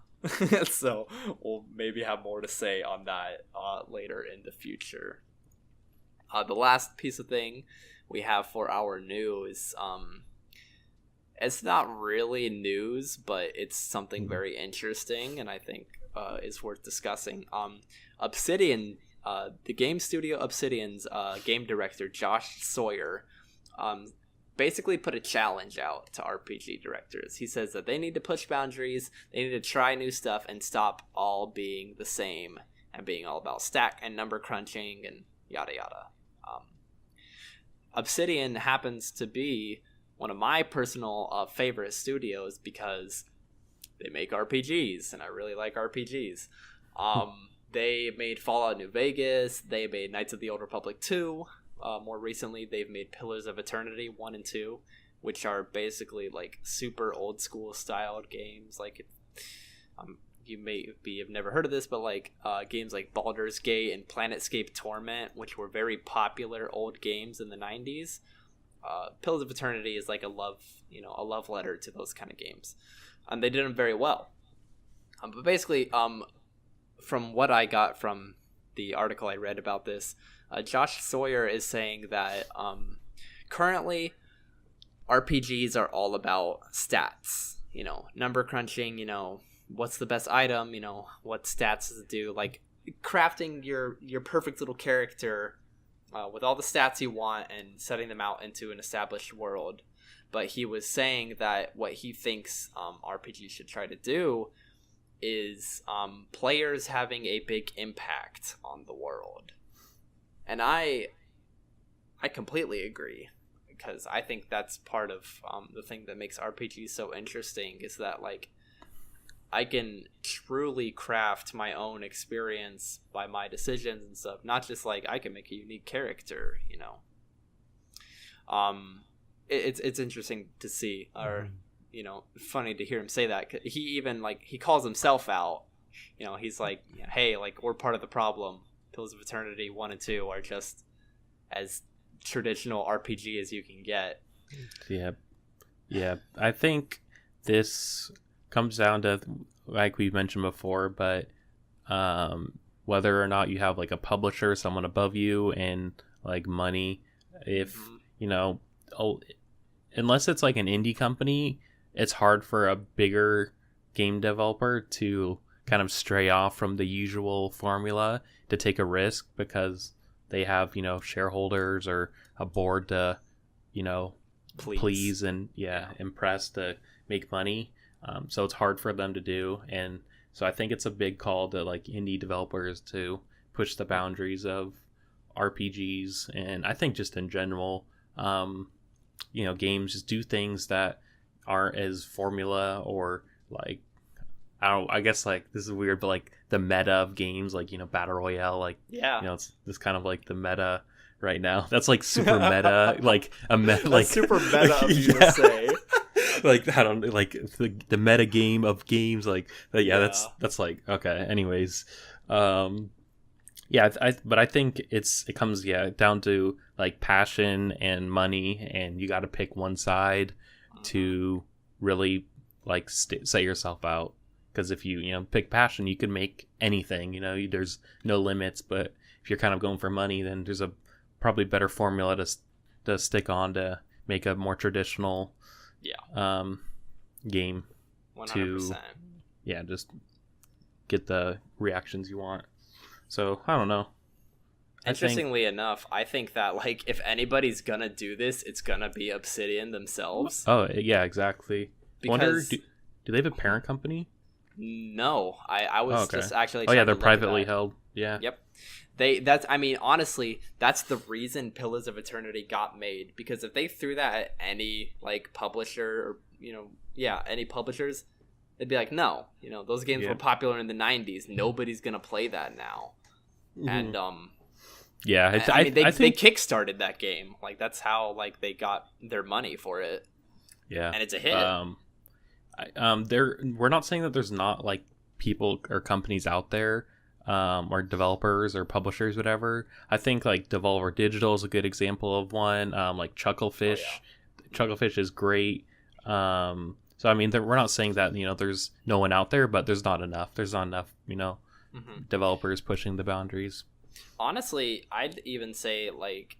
So we'll maybe have more to say on that later in the future. The last piece of thing we have for our news, it's not really news, but it's something very interesting, and I think is worth discussing. Obsidian, the game studio Obsidian's game director Josh Sawyer, basically put a challenge out to RPG directors. He says that they need to push boundaries, they need to try new stuff, and stop all being the same and being all about stack and number crunching and yada yada. Obsidian happens to be one of my personal favorite studios because they make RPGs, and I really like RPGs. They made Fallout New Vegas, they made Knights of the Old Republic 2. More recently, they've made Pillars of Eternity 1 and 2, which are basically like super old school styled games. Like, you may have never heard of this, but like games like Baldur's Gate and Planetscape Torment, which were very popular old games in the 90s. Pillars of Eternity is like a love letter to those kind of games, and they did them very well. But basically, from what I got from the article I read about this, Josh Sawyer is saying that currently RPGs are all about stats, number crunching, what's the best item, what stats does it do, like crafting your perfect little character with all the stats you want and setting them out into an established world. But he was saying that what he thinks RPGs should try to do is players having a big impact on the world. And I completely agree, because I think that's part of the thing that makes RPGs so interesting, is that like I can truly craft my own experience by my decisions and stuff, not just like I can make a unique character, It's interesting to see, or funny to hear him say that. He even he calls himself out. He's like, hey, like, we're part of the problem. Pillars of Eternity 1 and 2 are just as traditional RPG as you can get. Yeah. I think this comes down to, like we mentioned before, but whether or not you have like a publisher, someone above you, and like money. If unless it's like an indie company, it's hard for a bigger game developer to kind of stray off from the usual formula to take a risk, because they have shareholders or a board to please and impress to make money. So it's hard for them to do, and so I think it's a big call to like indie developers to push the boundaries of RPGs, and I think just in general, games just do things that aren't as formula, or like I guess like this is weird, but like the meta of games, like battle royale, like it's this kind of like the meta right now. That's like super meta, like a meta, like super meta of you to say. Like I don't like the meta game of games, like that's like okay. Anyways, but I think it comes down to like passion and money, and you got to pick one side to really like set yourself out. Because if you pick passion, you can make anything. There's no limits. But if you're kind of going for money, then there's a probably better formula to stick on to make a more traditional game 100%. to just get the reactions you want. So I don't know. Interestingly enough, I think that like if anybody's gonna do this, it's gonna be Obsidian themselves. Oh yeah, exactly. Because... Wonder do they have a parent company? No, I was just actually. Oh yeah, they're privately held. Yeah. Yep. I mean, honestly, that's the reason Pillars of Eternity got made, because if they threw that at any like publisher or any publishers, they'd be like, no, those games were popular in the 90s, nobody's gonna play that now. And I mean, they kickstarted that game, like that's how like they got their money for it. Yeah, and it's a hit. We're not saying that there's not like people or companies out there, or developers or publishers, whatever. I think like Devolver Digital is a good example of one. Like Chucklefish, Chucklefish is great. So I mean, we're not saying that there's no one out there, but there's not enough. There's not enough, developers pushing the boundaries. Honestly, I'd even say like,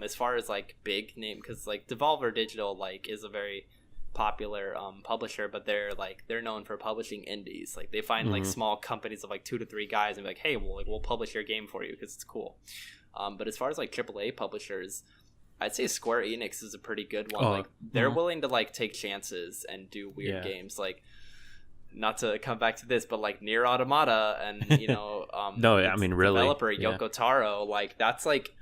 as far as like big name, because like Devolver Digital like is a very popular publisher, but they're known for publishing indies. Like they find like small companies of like 2 to 3 guys and be like, hey, we'll publish your game for you because it's cool. But as far as like AAA publishers, I'd say Square Enix is a pretty good one. Like they're willing to like take chances and do weird games. Like, not to come back to this, but like Nier Automata and no, I mean really, developer Yoko Taro, like that's like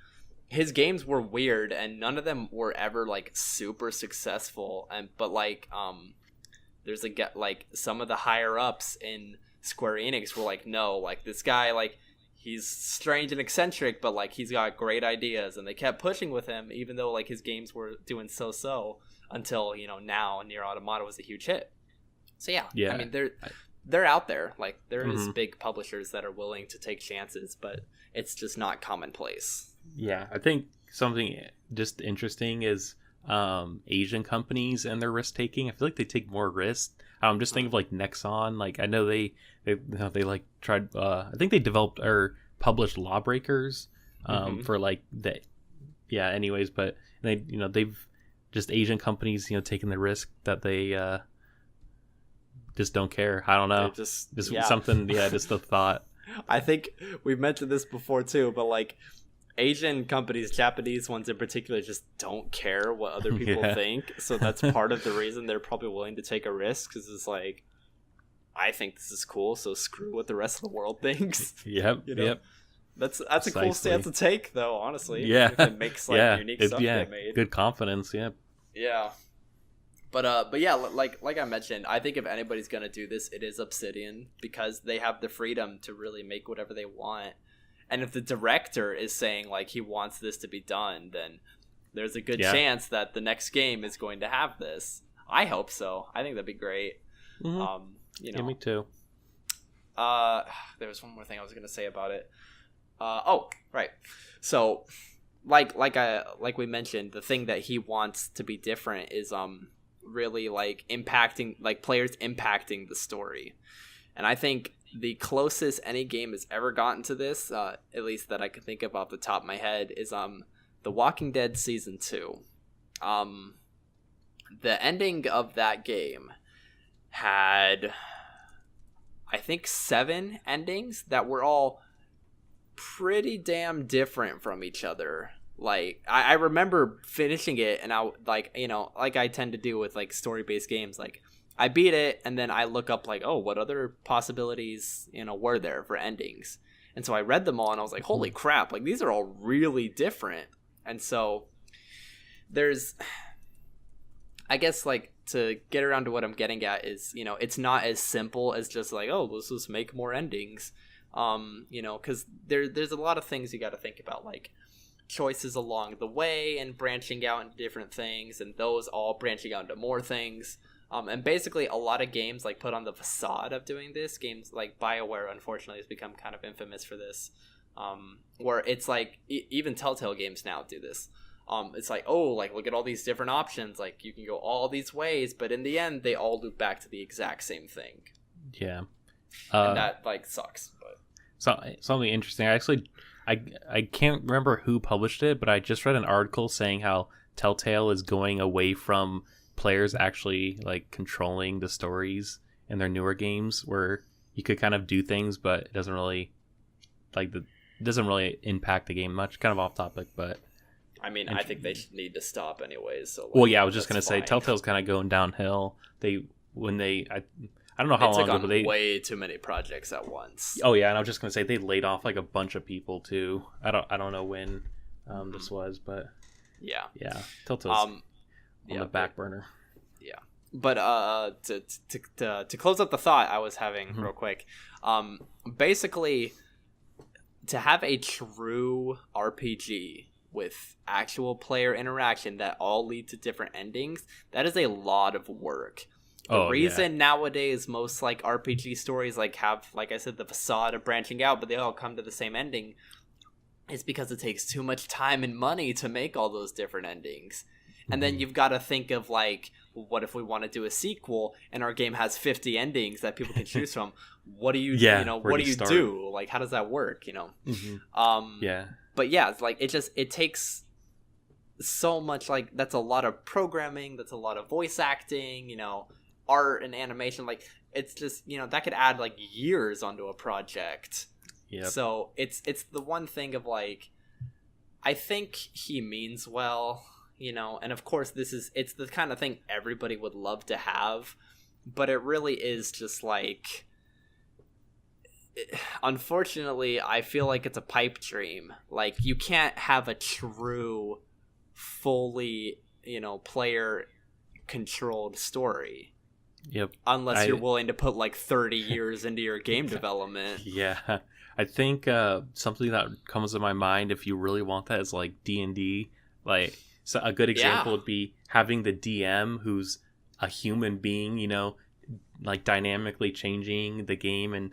his games were weird and none of them were ever like super successful. But like there's like some of the higher ups in Square Enix were like, no, like this guy, like he's strange and eccentric, but like he's got great ideas, and they kept pushing with him even though like his games were doing so until now Nier Automata was a huge hit. So yeah, I mean they're out there. Like there is big publishers that are willing to take chances, but it's just not commonplace. Yeah, I think something just interesting is Asian companies and their risk taking. I feel like they take more risks. I'm just thinking of like Nexon. Like I know they like tried. I think they developed or published Lawbreakers for like the Anyways, but they've just Asian companies taking the risk that they just don't care. I don't know. Just something. Yeah, just a thought. I think we've mentioned this before too, but like Asian companies, Japanese ones in particular, just don't care what other people think. So that's part of the reason they're probably willing to take a risk, because it's like, I think this is cool, so screw what the rest of the world thinks. Yep. That's a cool stance to take, though. Honestly, if it makes like unique stuff get made. Good confidence. Yeah. But yeah, like I mentioned, I think if anybody's gonna do this, it is Obsidian, because they have the freedom to really make whatever they want. And if the director is saying like he wants this to be done, then there's a good chance that the next game is going to have this. I hope so. I think that'd be great. Yeah, me too. There was one more thing I was gonna say about it. Right. So, like we mentioned, the thing that he wants to be different is really like impacting, like players impacting the story. And I think the closest any game has ever gotten to this, at least that I can think of off the top of my head, is The Walking Dead Season 2. The ending of that game had, I think, 7 endings that were all pretty damn different from each other. Like I remember finishing it, and I like like I tend to do with like story-based games, like I beat it and then I look up like, oh, what other possibilities were there for endings. And so I read them all and I was like, holy crap, like these are all really different. And so there's, I guess, like, to get around to what I'm getting at is, it's not as simple as just like, oh, let's just make more endings. Because there's a lot of things you got to think about, like choices along the way and branching out into different things, and those all branching out into more things. And basically a lot of games like put on the facade of doing this. Games like BioWare, unfortunately, has become kind of infamous for this, where it's like even Telltale games now do this. It's like, oh, like look at all these different options, like you can go all these ways, but in the end they all loop back to the exact same thing. Yeah. And that like sucks. But something interesting, I can't remember who published it, but I just read an article saying how Telltale is going away from players actually like controlling the stories in their newer games, where you could kind of do things, but it doesn't really impact the game much. Kind of off topic, but I mean, I think they need to stop anyways. So well, yeah, I was just gonna say Telltale's kind of going downhill. I I don't know how They long took ago, on but way too many projects at once. Oh yeah, and I was just gonna say they laid off like a bunch of people too. I don't know when this was, but Yeah. Telltale's on yeah, the back burner. Yeah. But to close up the thought I was having real quick, basically to have a true RPG with actual player interaction that all lead to different endings, that is a lot of work. The reason nowadays most like RPG stories like have, like I said, the facade of branching out, but they all come to the same ending, is because it takes too much time and money to make all those different endings. And then you've got to think of like, what if we want to do a sequel and our game has 50 endings that people can choose from? What do you, what do you do? Like, how does that work? But yeah, it's like it takes so much. Like, that's a lot of programming. That's a lot of voice acting. Art and animation. Like, it's just that could add like years onto a project. Yeah. So it's the one thing of like, I think he means well. And of course it's the kind of thing everybody would love to have, but it really is just like, unfortunately, I feel like it's a pipe dream. Like, you can't have a true, fully, player controlled story. Yep. Unless you're willing to put like 30 years into your game development. Yeah. I think something that comes to my mind if you really want that is like D&D. Like, so a good example would be having the DM who's a human being, like dynamically changing the game and,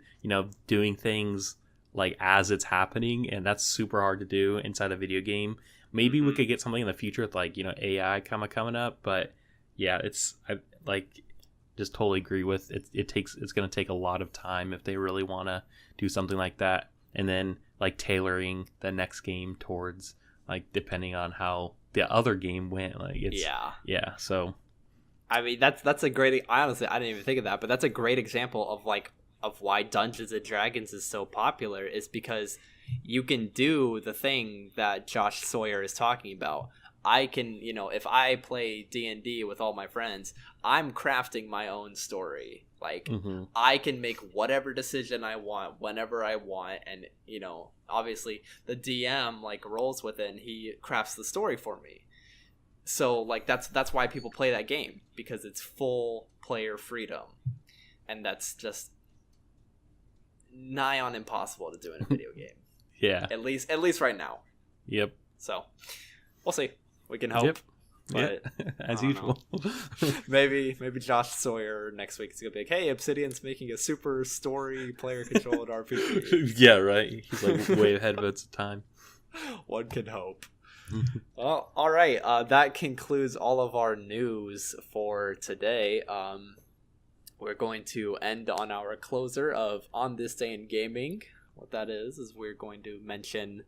doing things like as it's happening. And that's super hard to do inside a video game. Maybe we could get something in the future with like, AI kind of coming up. But yeah, I just totally agree with it. It's going to take a lot of time if they really want to do something like that. And then like tailoring the next game towards like, depending on how the other game went, like it's so I mean that's a great, honestly I didn't even think of that, but that's a great example of why Dungeons and Dragons is so popular, is because you can do the thing that Josh Sawyer is talking about. I can, if I play D&D with all my friends, I'm crafting my own story. Like, I can make whatever decision I want whenever I want, and obviously the DM like rolls with it and he crafts the story for me. So like that's why people play that game, because it's full player freedom, and that's just nigh on impossible to do in a video game. Yeah, at least right now. Yep. So we'll see. We can hope. Yep. But as usual. maybe Josh Sawyer next week is gonna be like, hey, Obsidian's making a super story player controlled RPG. Yeah, right. He's like way ahead of its time. One can hope. Well, all right. That concludes all of our news for today. We're going to end on our closer of On This Day in Gaming. What that is we're going to mention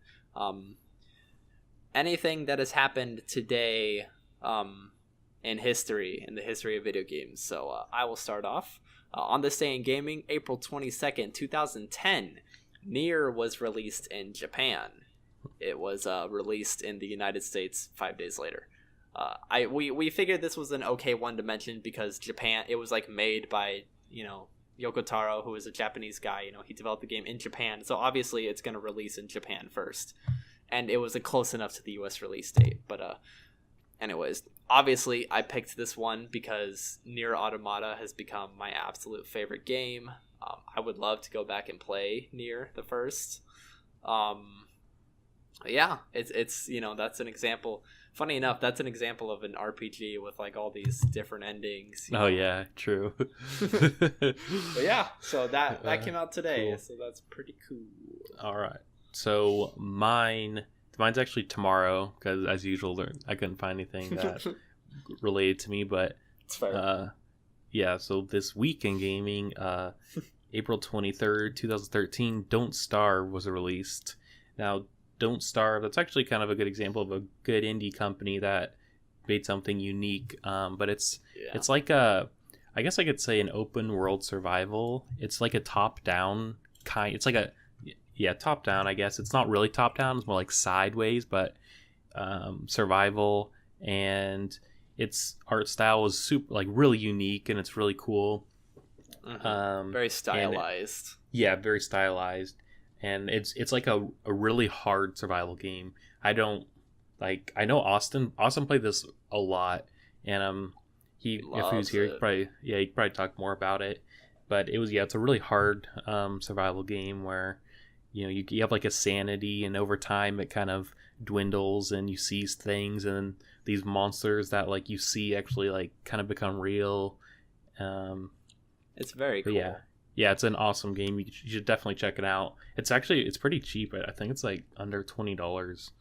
anything that has happened today in the history of video games. So I will start off. On This Day in Gaming, April 22nd, 2010, Nier was released in Japan. It was released in the United States 5 days later. We figured this was an okay one to mention because Japan, it was like made by, Yoko Taro, who is a Japanese guy. He developed the game in Japan, so obviously it's going to release in Japan first. And it was close enough to the US release date. But anyways, obviously I picked this one because Nier Automata has become my absolute favorite game. I would love to go back and play Nier the first. Yeah, it's that's an example. Funny enough, that's an example of an RPG with like all these different endings. Oh yeah, true. But yeah, so that came out today, cool. So that's pretty cool. All right, so mine's actually tomorrow because as usual I couldn't find anything that related to me, but it's fair. Yeah, so this week in gaming, April 23rd, 2013, Don't Starve was released. Now, Don't Starve, that's actually kind of a good example of a good indie company that made something unique. But it's like I guess I could say an open world survival. It's like a top down kind. It's like top down. I guess it's not really top down. It's more like sideways, but survival, and its art style is super like really unique and it's really cool. Very stylized. Very stylized, and it's like a really hard survival game. I know Austin played this a lot, and if he was here, he'd probably talk more about it. But it's a really hard survival game where you have like a sanity, and over time it kind of dwindles, and you see things, and these monsters that like you see actually like kind of become real. It's very cool. Yeah, it's an awesome game. You should definitely check it out. It's pretty cheap. I think it's like under $20.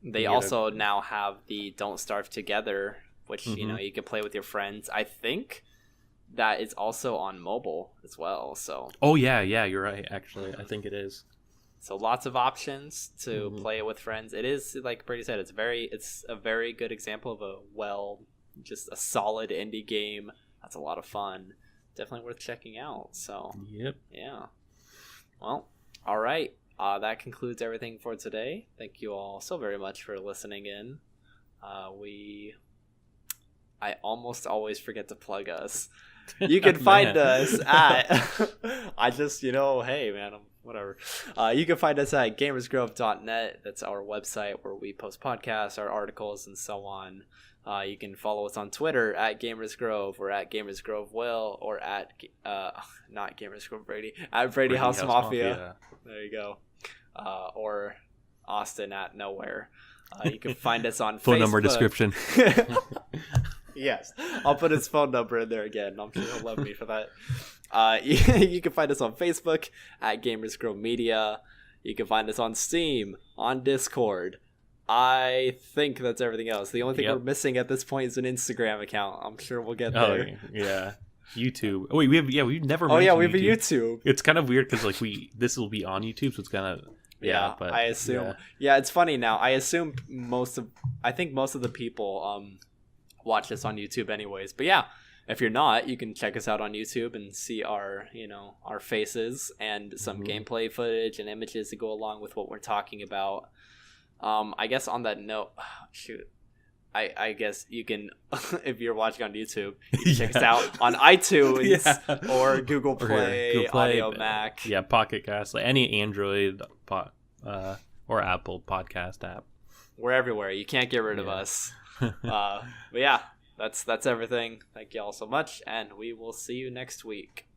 They also now have the Don't Starve Together, which you can play with your friends. I think that is also on mobile as well. So you're right. Actually, I think it is. So lots of options to play it with friends. It is, like Brady said, it's a very good example of just a solid indie game. That's a lot of fun. Definitely worth checking out. So yeah. Well, all right. That concludes everything for today. Thank you all so very much for listening in. I almost always forget to plug us. You can find us at hey man, whatever. You can find us at GamersGrove.net. That's our website where we post podcasts, our articles, and so on. You can follow us on Twitter at GamersGrove, or at GamersGrove Will, or at not GamersGrove Brady, at Brady House Mafia. There you go. Or Austin at Nowhere. You can find us on phone Facebook. Number description. Yes, I'll put his phone number in there again. I'm sure he'll love me for that. You can find us on Facebook at GamersGrove Media. You can find us on Steam, on Discord. I think that's everything else. The only thing we're missing at this point is an Instagram account. I'm sure we'll get there. Oh yeah, YouTube. Oh wait, we've never. Oh yeah, we have a YouTube. It's kind of weird because this will be on YouTube, so it's kind of but I assume. Yeah, it's funny now. I assume most of the people watch this on YouTube anyways. But yeah, if you're not, you can check us out on YouTube and see our faces and some gameplay footage and images to go along with what we're talking about. I guess on that note, I guess you can, if you're watching on YouTube, you can check us out on iTunes or Google Play, Audio Mac. Yeah, Pocket Cast, like any Android or Apple podcast app. We're everywhere. You can't get rid of us. But yeah, that's everything. Thank you all so much, and we will see you next week.